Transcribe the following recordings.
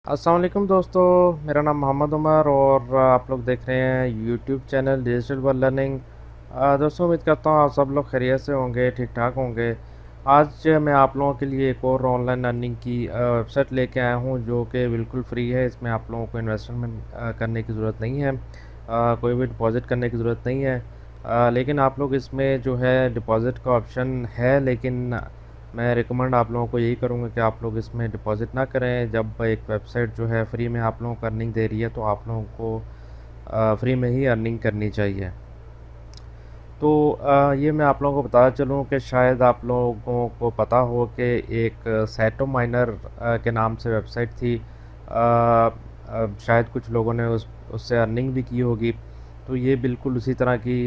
अस्सलाम वालेकुम दोस्तों, मेरा नाम मोहम्मद उमर और आप लोग देख रहे हैं YouTube channel digital world learning. दोस्तों उम्मीद करता हूँ आप सब लोग खैरियत से होंगे, ठीक ठाक होंगे। आज मैं आप लोगों के लिए एक और ऑनलाइन अर्निंग की वेबसाइट लेके आया हूँ जो कि बिल्कुल फ्री है। इसमें आप लोगों को इन्वेस्टमेंट करने की ज़रूरत नहीं है, कोई भी डिपॉज़िट करने की ज़रूरत नहीं है। लेकिन आप लोग इसमें जो है डिपॉज़िट का ऑप्शन है, लेकिन मैं रिकमेंड आप लोगों को यही करूँगा कि आप लोग इसमें डिपॉज़िट ना करें। जब एक वेबसाइट जो है फ्री में आप लोगों को अर्निंग दे रही है तो आप लोगों को फ्री में ही अर्निंग करनी चाहिए। तो ये मैं आप लोगों को बताना चलूँ कि शायद आप लोगों को पता हो कि एक सैटो माइनर के नाम से वेबसाइट थी। शायद कुछ लोगों ने उससे अर्निंग भी की होगी। तो ये बिल्कुल उसी तरह की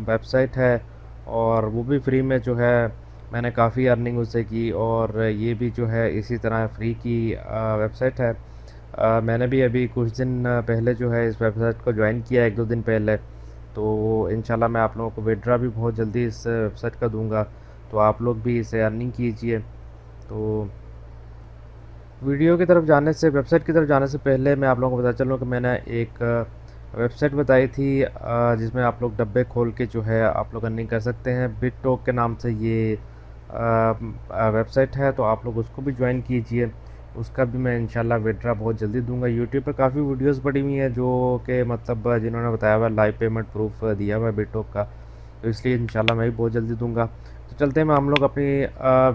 वेबसाइट है और वो भी फ्री में जो है मैंने काफ़ी अर्निंग उससे की, और ये भी जो है इसी तरह फ्री की वेबसाइट है। मैंने भी अभी कुछ दिन पहले जो है इस वेबसाइट को ज्वाइन किया, एक दो दिन पहले। तो इंशाल्लाह मैं आप लोगों को विड्रा भी बहुत जल्दी इस वेबसाइट का दूंगा, तो आप लोग भी इसे अर्निंग कीजिए। तो वीडियो की तरफ जाने से, वेबसाइट की तरफ जाने से पहले मैं आप लोगों को बता चलूँ कि मैंने एक वेबसाइट बताई थी जिसमें आप लोग डब्बे खोल के जो है आप लोग अर्निंग कर सकते हैं। बिटटॉक के नाम से ये वेबसाइट है, तो आप लोग उसको भी ज्वाइन कीजिए। उसका भी मैं इंशाल्लाह विड्रा बहुत जल्दी दूंगा। यूट्यूब पर काफ़ी वीडियोस पड़ी हुई हैं जो कि मतलब जिन्होंने बताया हुआ लाइव पेमेंट प्रूफ दिया हुआ है बिटटॉक का, तो इसलिए इंशाल्लाह मैं भी बहुत जल्दी दूंगा। तो चलते हैं हम लोग अपनी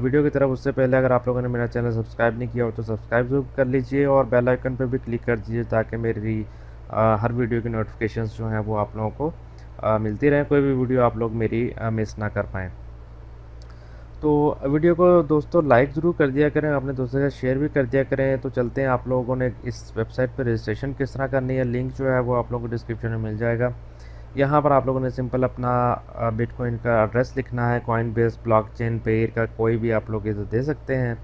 वीडियो की तरफ। उससे पहले अगर आप लोगों ने मेरा चैनल सब्सक्राइब नहीं किया हो तो सब्सक्राइब ज़रूर कर लीजिए और बेल आइकन पर भी क्लिक कर दीजिए ताकि मेरी हर वीडियो की नोटिफिकेशंस जो हैं वो आप लोगों को मिलती रहें, कोई भी वीडियो आप लोग मेरी मिस ना कर पाएँ। तो वीडियो को दोस्तों लाइक ज़रूर कर दिया करें, अपने दोस्तों के साथ शेयर भी कर दिया करें। तो चलते हैं, आप लोगों ने इस वेबसाइट पर रजिस्ट्रेशन किस तरह करनी है, लिंक जो है वो आप लोगों को डिस्क्रिप्शन में मिल जाएगा। यहाँ पर आप लोगों ने सिंपल अपना बिटकॉइन का एड्रेस लिखना है। कॉइनबेस, ब्लॉकचेन, पेयर का कोई भी आप लोग इधर दे सकते हैं,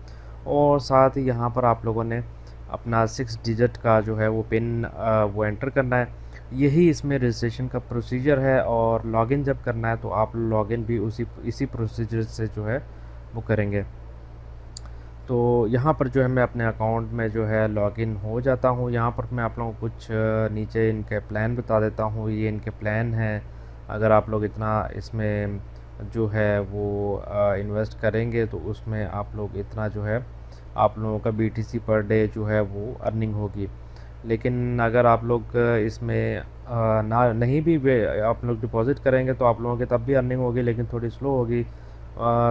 और साथ ही यहाँ पर आप लोगों ने अपना 6 डिजिट का जो है वो पिन वो एंटर करना है। यही इसमें रजिस्ट्रेशन का प्रोसीजर है, और लॉगिन जब करना है तो आप लॉगिन भी इसी प्रोसीजर से जो है वो करेंगे। तो यहाँ पर जो है मैं अपने अकाउंट में जो है लॉगिन हो जाता हूँ। यहाँ पर मैं आप लोगों को कुछ नीचे इनके प्लान बता देता हूँ। ये इनके प्लान हैं। अगर आप लोग इतना इसमें जो है वो इन्वेस्ट करेंगे तो उसमें आप लोग इतना जो है आप लोगों का BTC पर डे जो है वो अर्निंग होगी। लेकिन अगर आप लोग इसमें ना नहीं भी आप लोग डिपॉज़िट करेंगे तो आप लोगों की तब भी अर्निंग होगी, लेकिन थोड़ी स्लो होगी।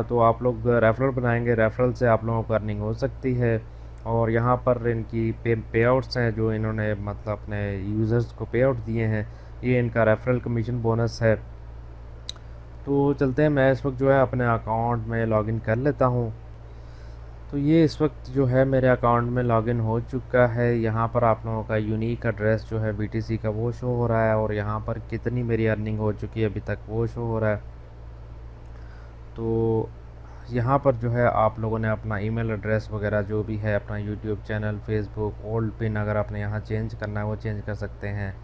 तो आप लोग रेफरल बनाएंगे, रेफरल से आप लोगों को अर्निंग हो सकती है। और यहाँ पर इनकी पे आउट्स हैं जो इन्होंने मतलब अपने यूज़र्स को पे आउट दिए हैं, ये इनका रेफरल कमीशन बोनस है। तो चलते हैं, मैं इस वक्त जो है अपने अकाउंट में लॉगिन कर लेता हूँ। तो ये इस वक्त जो है मेरे अकाउंट में लॉगिन हो चुका है। यहाँ पर आप लोगों का यूनिक एड्रेस जो है BTC का वो शो हो रहा है, और यहाँ पर कितनी मेरी अर्निंग हो चुकी है अभी तक वो शो हो रहा है। तो यहाँ पर जो है आप लोगों ने अपना ईमेल एड्रेस वगैरह जो भी है, अपना YouTube channel, Facebook, old pin अगर आपने यहाँ चेंज करना है वो चेंज कर सकते हैं।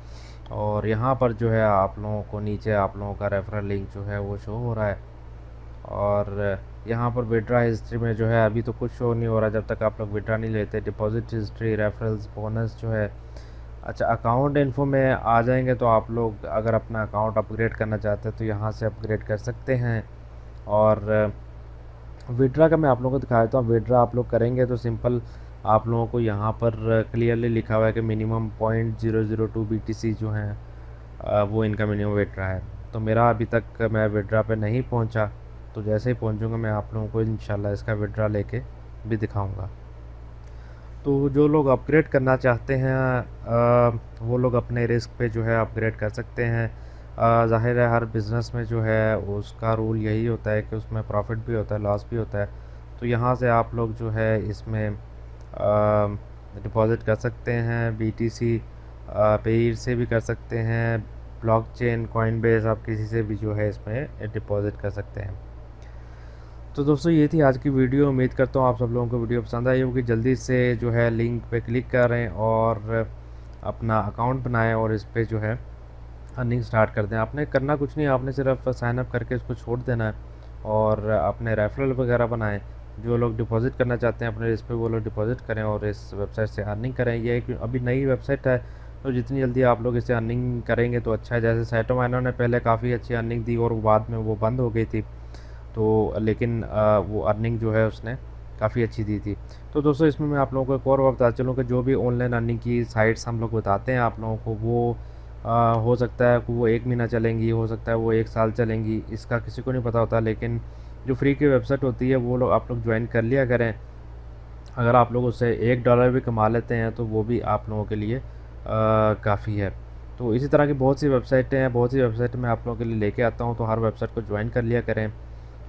और यहाँ पर जो है आप लोगों को नीचे आप लोगों का रेफरल लिंक जो है वो शो हो रहा है। और यहाँ पर विड्रा हिस्ट्री में जो है अभी तो कुछ शो नहीं हो रहा जब तक आप लोग विड्रा नहीं लेते। डिपॉजिट हिस्ट्री, रेफरल्स, बोनस जो है। अच्छा, अकाउंट इन्फो में आ जाएंगे तो आप लोग अगर अपना अकाउंट अपग्रेड करना चाहते हैं तो यहाँ से अपग्रेड कर सकते हैं। और विड्रा का मैं आप लोगों को दिखा देता हूँ। विड्रा आप लोग करेंगे तो सिंपल आप लोगों को यहाँ पर क्लियरली लिखा हुआ है कि मिनिमम 0.002 BTC जो है वो इनका मिनिमम विड्रा है। तो मेरा अभी तक मैं विड्रा पे नहीं पहुँचा, तो जैसे ही पहुँचूँगा मैं आप लोगों को इंशाल्लाह इसका विड्रा लेके भी दिखाऊँगा। तो जो लोग अपग्रेड करना चाहते हैं वो लोग अपने रिस्क पे जो है अपग्रेड कर सकते हैं। ज़ाहिर है हर बिज़नेस में जो है उसका रूल यही होता है कि उसमें प्रॉफिट भी होता है, लॉस भी होता है। तो यहाँ से आप लोग जो है इसमें डिपॉज़िट कर सकते हैं। BTC पेयर से भी कर सकते हैं, ब्लॉकचेन, कॉइनबेस, आप किसी से भी जो है इसमें डिपॉज़िट कर सकते हैं। तो दोस्तों ये थी आज की वीडियो। उम्मीद करता हूँ आप सब लोगों को वीडियो पसंद आई होगी। जल्दी से जो है लिंक पे क्लिक करें और अपना अकाउंट बनाएं और इस पे जो है अर्निंग स्टार्ट कर दें। आपने करना कुछ नहीं, आपने सिर्फ साइन अप करके इसको छोड़ देना है और अपने रेफरल वगैरह बनाएं। जो लोग डिपॉज़िट करना चाहते हैं अपने इस पे, वो लोग डिपॉज़िट करें और इस वेबसाइट से अर्निंग करें। ये एक अभी नई वेबसाइट है, तो जितनी जल्दी आप लोग इसे अर्निंग करेंगे तो अच्छा है। जैसे साइटोमाइनो ने पहले काफ़ी अच्छी अर्निंग दी और बाद में वो बंद हो गई थी, तो लेकिन वो अर्निंग जो है उसने काफ़ी अच्छी दी थी। तो दोस्तों इसमें मैं आप लोगों को एक और बात बताता चलूँ कि जो भी ऑनलाइन अर्निंग की साइट्स हम लोग बताते हैं आप लोगों को, वो हो सकता है कि वो 1 महीना चलेंगी, हो सकता है वो 1 साल चलेंगी, इसका किसी को नहीं पता होता। लेकिन जो फ्री की वेबसाइट होती है वो लोग आप लोग ज्वाइन कर लिया करें। अगर आप लोग उससे $1 भी कमा लेते हैं तो वो भी आप लोगों के लिए काफ़ी है। तो इसी तरह की बहुत सी वेबसाइटें हैं, बहुत सी वेबसाइट मैं आप लोगों के लिए लेके आता हूँ, तो हर वेबसाइट को ज्वाइन कर लिया करें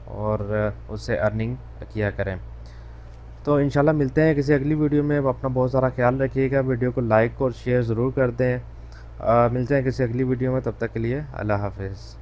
और उससे अर्निंग किया करें। तो इंशाल्लाह मिलते हैं किसी अगली वीडियो में। अपना बहुत सारा ख्याल रखिएगा, वीडियो को लाइक और शेयर ज़रूर कर दें। मिलते हैं किसी अगली वीडियो में, तब तक के लिए अल्लाह हाफ़िज़।